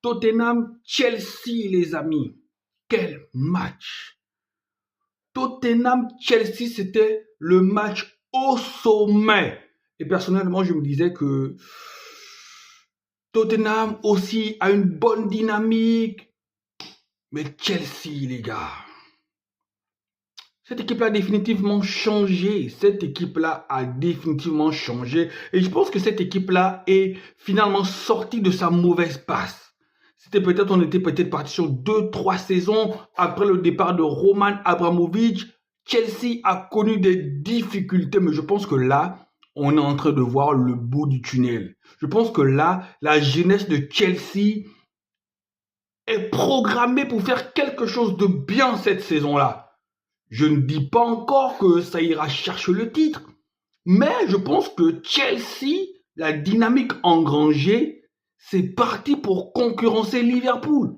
Tottenham-Chelsea, les amis. Quel match! Tottenham-Chelsea, c'était le match au sommet. Et personnellement, je me disais que Tottenham aussi a une bonne dynamique. Mais Chelsea, les gars, cette équipe-là a définitivement changé. Cette équipe-là a définitivement changé. Et je pense que cette équipe-là est finalement sortie de sa mauvaise passe. On était peut-être parti sur 2-3 saisons après le départ de Roman Abramovich. Chelsea a connu des difficultés, mais je pense que là, on est en train de voir le bout du tunnel. Je pense que là, la jeunesse de Chelsea est programmée pour faire quelque chose de bien cette saison-là. Je ne dis pas encore que ça ira chercher le titre, mais je pense que Chelsea, la dynamique engrangée, c'est parti pour concurrencer Liverpool.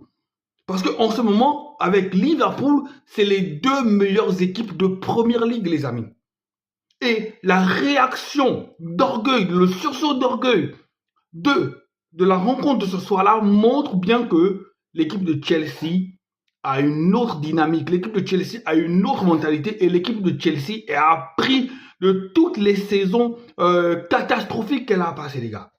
Parce qu'en ce moment, avec Liverpool, c'est les deux meilleures équipes de Première Ligue, les amis. Et la réaction d'orgueil, le sursaut d'orgueil de la rencontre de ce soir-là montre bien que l'équipe de Chelsea a une autre dynamique, l'équipe de Chelsea a une autre mentalité et l'équipe de Chelsea a appris de toutes les saisons catastrophiques qu'elle a passées, les gars.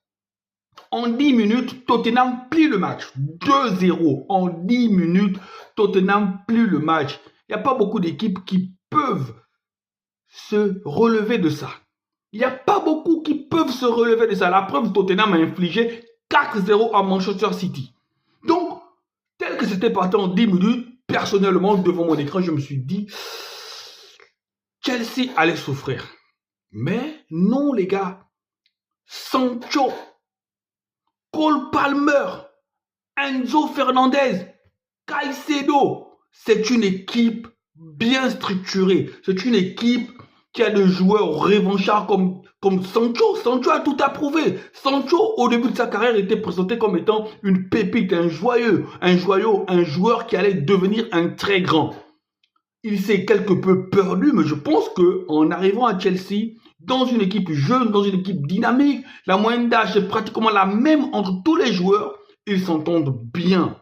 En 10 minutes, Tottenham plie le match. 2-0. En 10 minutes, Tottenham plie le match. Il n'y a pas beaucoup d'équipes qui peuvent se relever de ça. Il n'y a pas beaucoup qui peuvent se relever de ça. La preuve, Tottenham a infligé 4-0 à Manchester City. Donc, tel que c'était parti en 10 minutes, personnellement, devant mon écran, je me suis dit, Chelsea allait souffrir. Mais non, les gars. Sancho, Cole Palmer, Enzo Fernandez, Caicedo, c'est une équipe bien structurée. C'est une équipe qui a des joueurs revanchards comme Sancho. Sancho a tout approuvé. Sancho, au début de sa carrière, était présenté comme étant une pépite, un joyeux, un joueur qui allait devenir un très grand. Il s'est quelque peu perdu, mais je pense qu'en arrivant à Chelsea, dans une équipe jeune, dans une équipe dynamique, la moyenne d'âge est pratiquement la même entre tous les joueurs. Ils s'entendent bien.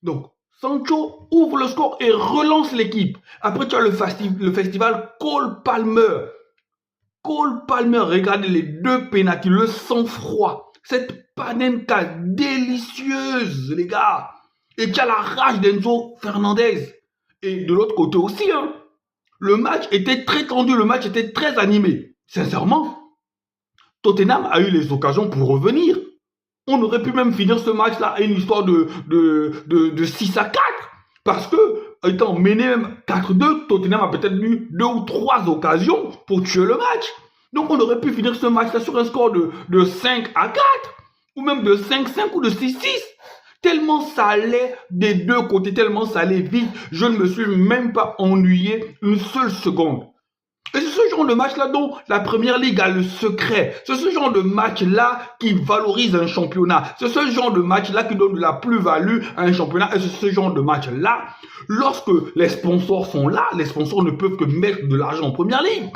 Donc, Sancho ouvre le score et relance l'équipe. Après, tu as le festival Cole Palmer. Cole Palmer, regardez les deux pénaltys, le sang-froid. Cette panenka délicieuse, les gars. Et tu as la rage d'Enzo Fernandez. Et de l'autre côté aussi, hein. Le match était très tendu, le match était très animé. Sincèrement, Tottenham a eu les occasions pour revenir. On aurait pu même finir ce match-là à une histoire de 6-4. Parce que, étant mené même 4-2, Tottenham a peut-être eu 2 ou 3 occasions pour tuer le match. Donc on aurait pu finir ce match-là sur un score de 5-4. Ou même de 5-5 ou de 6-6. Tellement ça allait des deux côtés, tellement ça allait vite, je ne me suis même pas ennuyé une seule seconde. Et c'est ce genre de match-là dont la Première Ligue a le secret. C'est ce genre de match-là qui valorise un championnat. C'est ce genre de match-là qui donne de la plus-value à un championnat. Et c'est ce genre de match-là, lorsque les sponsors sont là, les sponsors ne peuvent que mettre de l'argent en Première Ligue.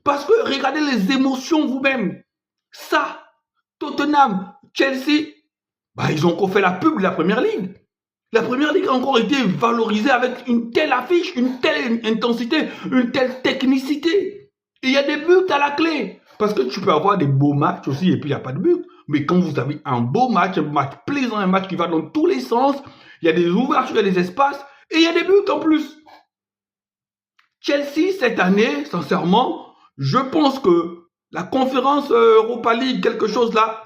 Parce que regardez les émotions vous-même. Ça, Tottenham, Chelsea, ils ont encore fait la pub de la Première Ligue. La Première Ligue a encore été valorisée avec une telle affiche, une telle intensité, une telle technicité. Et il y a des buts à la clé. Parce que tu peux avoir des beaux matchs aussi et puis il n'y a pas de but. Mais quand vous avez un beau match, un match plaisant, un match qui va dans tous les sens, il y a des ouvertures, il y a des espaces et il y a des buts en plus. Chelsea, cette année, sincèrement, je pense que la conférence Europa League, quelque chose là,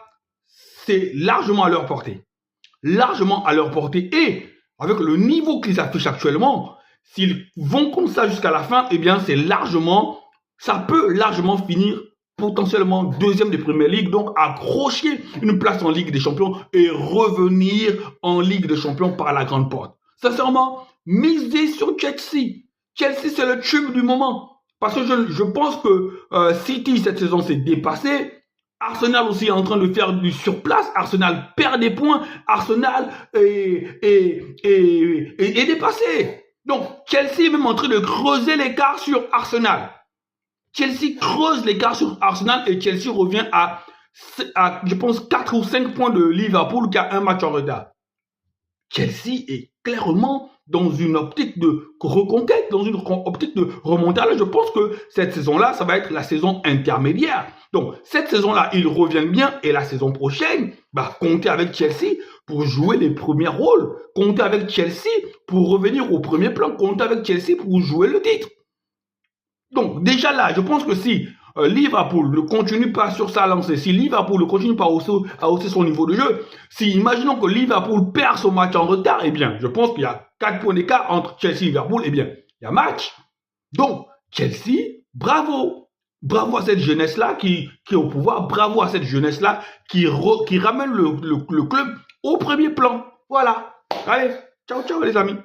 c'est largement à leur portée. Largement à leur portée. Et avec le niveau qu'ils affichent actuellement, s'ils vont comme ça jusqu'à la fin, eh bien, ça peut largement finir potentiellement deuxième des Premier League, donc accrocher une place en Ligue des Champions et revenir en Ligue des Champions par la grande porte. Sincèrement, misez sur Chelsea. Chelsea, c'est le tube du moment. Parce que je pense que City, cette saison, s'est dépassé. Arsenal aussi est en train de faire du surplace. Arsenal perd des points. Arsenal est dépassé. Donc, Chelsea est même en train de creuser l'écart sur Arsenal. Chelsea creuse l'écart sur Arsenal et Chelsea revient à, je pense, 4 ou 5 points de Liverpool qui a un match en retard. Chelsea est clairement dans une optique de reconquête, dans une optique de remontada. Je pense que cette saison-là, ça va être la saison intermédiaire. Donc, cette saison-là, ils reviennent bien et la saison prochaine, comptez avec Chelsea pour jouer les premiers rôles. Comptez avec Chelsea pour revenir au premier plan. Comptez avec Chelsea pour jouer le titre. Donc, déjà là, je pense que si Liverpool ne continue pas sur sa lancée, si Liverpool ne continue pas à hausser son niveau de jeu, si imaginons que Liverpool perd son match en retard, eh bien, je pense qu'il y a 4 points d'écart entre Chelsea et Liverpool, eh bien, il y a match. Donc, Chelsea, bravo. Bravo à cette jeunesse-là qui est au pouvoir, bravo à cette jeunesse-là qui ramène le club au premier plan. Voilà. Allez, ciao, ciao les amis.